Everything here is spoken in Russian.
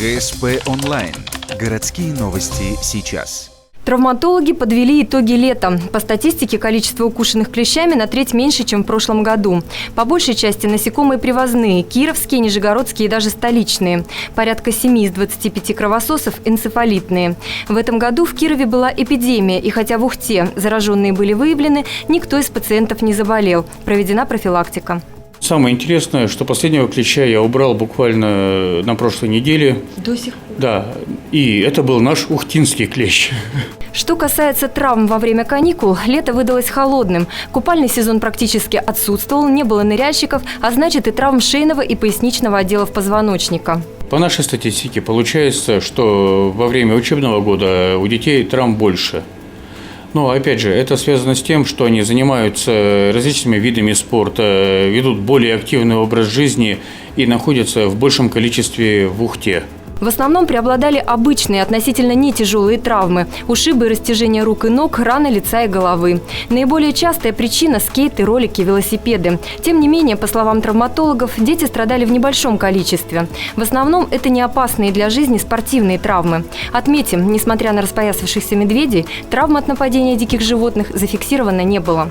ГСП онлайн. Городские новости сейчас. Травматологи подвели итоги лета. По статистике, количество укушенных клещами на треть меньше, чем в прошлом году. По большей части насекомые привозные – кировские, нижегородские и даже столичные. Порядка 7 из 25 кровососов – энцефалитные. В этом году в Кирове была эпидемия, и хотя в Ухте зараженные были выявлены, никто из пациентов не заболел. Проведена профилактика. Самое интересное, что последнего клеща я убрал буквально на прошлой неделе. До сих пор? Да, и это был наш ухтинский клещ. Что касается травм во время каникул, лето выдалось холодным. Купальный сезон практически отсутствовал, не было ныряльщиков, а значит и травм шейного и поясничного отделов позвоночника. По нашей статистике получается, что во время учебного года у детей травм больше. Но, опять же, это связано с тем, что они занимаются различными видами спорта, ведут более активный образ жизни и находятся в большем количестве в Ухте. В основном преобладали обычные, относительно не тяжелые травмы – ушибы и растяжения рук и ног, раны лица и головы. Наиболее частая причина – скейты, ролики, велосипеды. Тем не менее, по словам травматологов, дети страдали в небольшом количестве. В основном это не опасные для жизни спортивные травмы. Отметим, несмотря на распоясавшихся медведей, травм от нападения диких животных зафиксировано не было.